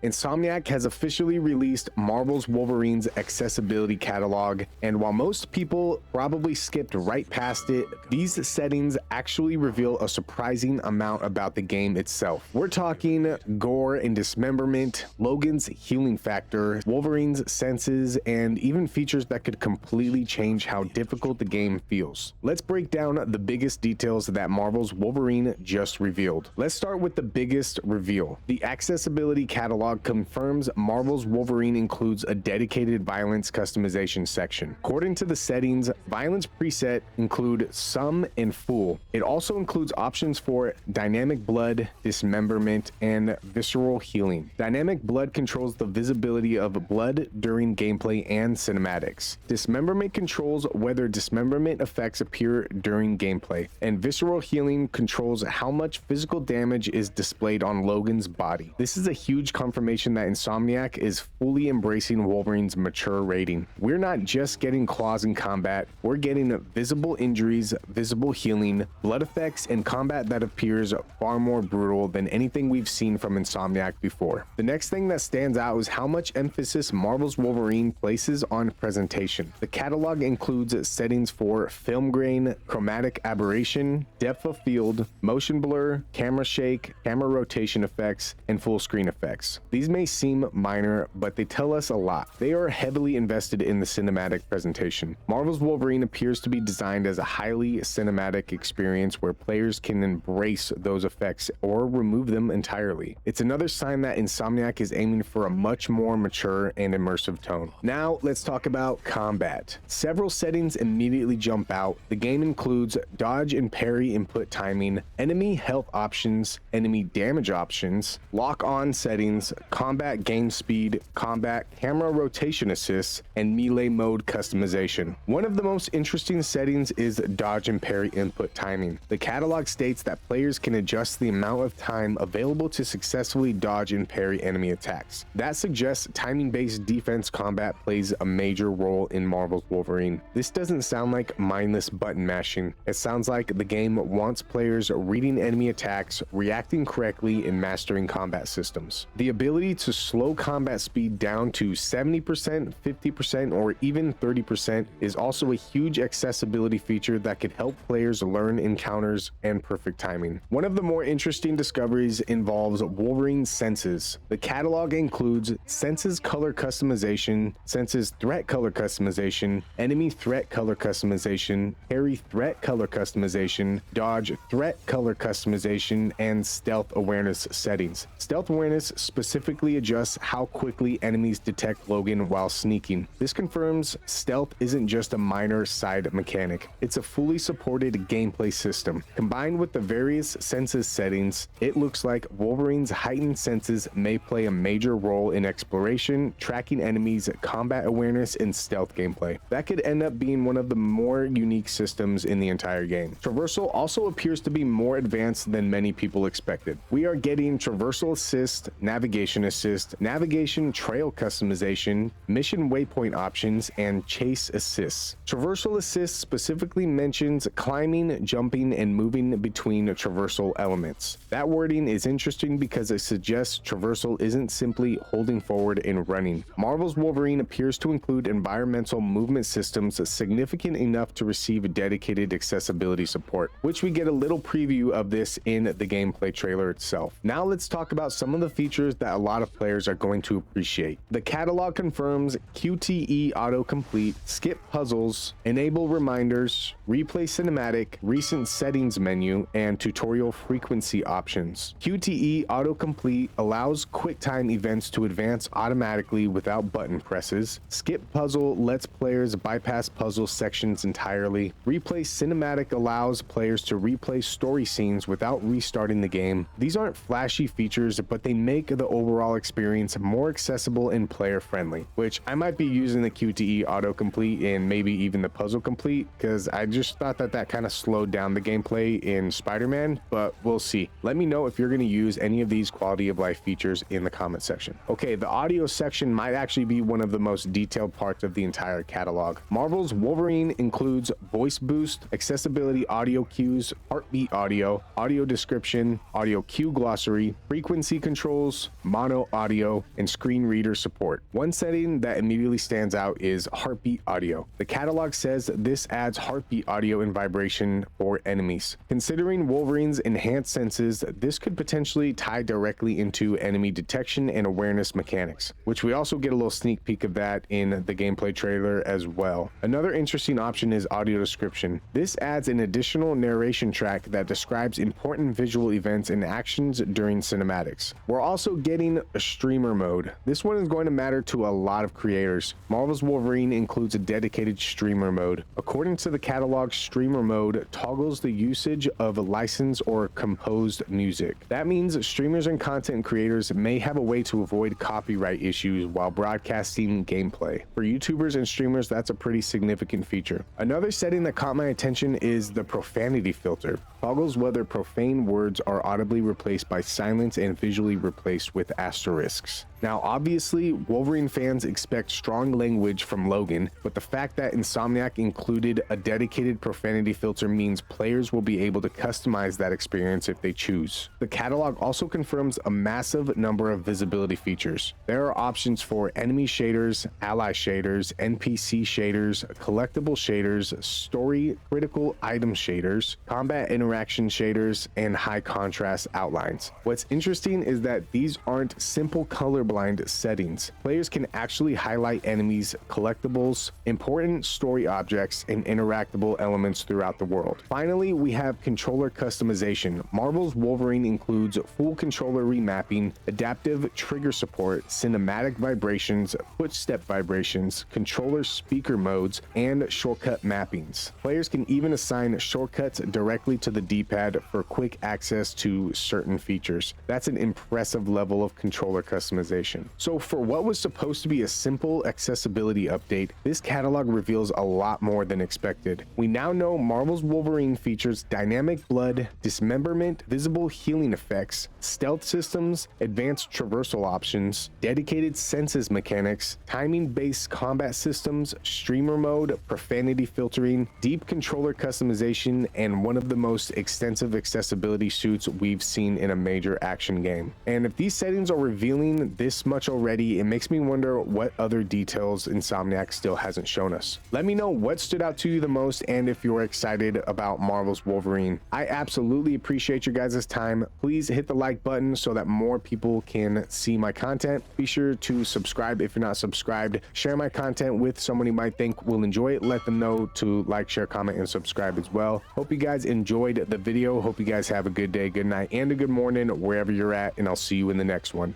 Insomniac has officially released Marvel's Wolverine's accessibility catalog, and while most people probably skipped right past it, these settings actually reveal a surprising amount about the game itself. We're talking gore and dismemberment, Logan's healing factor, Wolverine's senses, and even features that could completely change how difficult the game feels. Let's break down the biggest details that Marvel's Wolverine just revealed. Let's start with the biggest reveal. The accessibility catalog confirms Marvel's Wolverine includes a dedicated violence customization section. According to the settings, violence preset include some and full. It also includes options for dynamic blood, dismemberment, and visceral healing. Dynamic blood controls the visibility of blood during gameplay and cinematics. Dismemberment controls whether dismemberment effects appear during gameplay, and visceral healing controls how much physical damage is displayed on Logan's body. This is a huge confirmation that Insomniac is fully embracing Wolverine's mature rating. We're not just getting claws in combat, we're getting visible injuries, visible healing, blood effects, and combat that appears far more brutal than anything we've seen from Insomniac before. The next thing that stands out is how much emphasis Marvel's Wolverine places on presentation. The catalog includes settings for film grain, chromatic aberration, depth of field, motion blur, camera shake, camera rotation effects, and full screen effects. These may seem minor, but they tell us a lot. They are heavily invested in the cinematic presentation. Marvel's Wolverine appears to be designed as a highly cinematic experience where players can embrace those effects or remove them entirely. It's another sign that Insomniac is aiming for a much more mature and immersive tone. Now let's talk about combat. Several settings immediately jump out. The game includes dodge and parry input timing, enemy health options, enemy damage options, lock-on settings, combat game speed, combat camera rotation assists, and melee mode customization. One of the most interesting settings is dodge and parry input timing. The catalog states that players can adjust the amount of time available to successfully dodge and parry enemy attacks. That suggests timing-based defense combat plays a major role in Marvel's Wolverine. This doesn't sound like mindless button mashing. It sounds like the game wants players reading enemy attacks, reacting correctly, and mastering combat systems. The ability to slow combat speed down to 70%, 50%, or even 30% is also a huge accessibility feature that could help players learn encounters and perfect timing. One of the more interesting discoveries involves Wolverine's senses. The catalog includes senses color customization, senses threat color customization, enemy threat color customization, parry threat color customization, dodge threat color customization, and stealth awareness settings. Stealth awareness specifically adjusts how quickly enemies detect Logan while sneaking. This confirms stealth isn't just a minor side mechanic, it's a fully supported gameplay system. Combined with the various senses settings, it looks like Wolverine's heightened senses may play a major role in exploration, tracking enemies, combat awareness, and stealth gameplay. That could end up being one of the more unique systems in the entire game. Traversal also appears to be more advanced than many people expected. We are getting traversal assist, navigation assist, navigation trail customization, mission waypoint options, and chase assists. Traversal assist specifically mentions climbing, jumping, and moving between traversal elements. That wording is interesting because it suggests traversal isn't simply holding forward and running. Marvel's Wolverine appears to include environmental movement systems significant enough to receive dedicated accessibility support, which we get a little preview of this in the gameplay trailer itself. Now let's talk about some of the features that a lot of players are going to appreciate. The catalog confirms QTE autocomplete, skip puzzles, enable reminders, replay cinematic, recent settings menu, and tutorial frequency options. QTE autocomplete allows QuickTime events to advance automatically without button presses. Skip puzzle lets players bypass puzzle sections entirely. Replay cinematic allows players to replay story scenes without restarting the game. These aren't flashy features, but they make the overall experience more accessible and player friendly, which I might be using the QTE autocomplete and maybe even the puzzle complete because I just thought that that kind of slowed down the gameplay in Spider-Man, but we'll see. Let me know if you're going to use any of these quality of life features in the comment section. Okay, the audio section might actually be one of the most detailed parts of the entire catalog. Marvel's Wolverine includes voice boost, accessibility audio cues, heartbeat audio, audio description, audio cue glossary, frequency controls, mono audio, and screen reader support. One setting that immediately stands out is heartbeat audio. The catalog says this adds heartbeat audio and vibration for enemies. Considering Wolverine's enhanced senses, this could potentially tie directly into enemy detection and awareness mechanics, which we also get a little sneak peek of that in the gameplay trailer as well. Another interesting option is audio description. This adds an additional narration track that describes important visual events and actions during cinematics. We're also getting a streamer mode. This one is going to matter to a lot of creators. Marvel's Wolverine includes a dedicated streamer mode. According to the catalog, streamer mode toggles the usage of licensed or composed music. That means streamers and content creators may have a way to avoid copyright issues while broadcasting gameplay. For YouTubers and streamers, that's a pretty significant feature. Another setting that caught my attention is the profanity filter. Toggles whether profane words are audibly replaced by silence and visually replaced with asterisks. Now, obviously, Wolverine fans expect strong language from Logan, but the fact that Insomniac included a dedicated profanity filter means players will be able to customize that experience if they choose. The catalog also confirms a massive number of visibility features. There are options for enemy shaders, ally shaders, NPC shaders, collectible shaders, story critical item shaders, combat interaction shaders, and high contrast outlines. What's interesting is that these aren't simple colorblind settings. Players can actually highlight enemies, collectibles, important story objects, and interactable elements throughout the world. Finally, we have controller customization. Marvel's Wolverine includes full controller remapping, adaptive trigger support, cinematic vibrations, footstep vibrations, controller speaker modes, and shortcut mappings. Players can even assign shortcuts directly to the D-pad for quick access to certain features. That's an impressive level of controller customization. So for what was supposed to be a simple accessibility update, this catalog reveals a lot more than expected. We now know Marvel's Wolverine features dynamic blood, dismemberment, visible healing effects, stealth systems, advanced traversal options, dedicated senses mechanics, timing-based combat systems, streamer mode, profanity filtering, deep controller customization, and one of the most extensive accessibility suites we've seen in a major action game. And if these settings are revealing this much already, it makes me wonder what other details Insomniac still hasn't shown us. Let me know what stood out to you the most and if you're excited about Marvel's Wolverine. I absolutely appreciate your guys' time. Please hit the like button so that more people can see my content. Be sure to subscribe if you're not subscribed. Share my content with someone you might think will enjoy it. Let them know to like, share, comment, and subscribe as well. Hope you guys enjoyed the video. Hope you guys have a good day, good night, and a good morning wherever you're at, and I'll see you in the next one.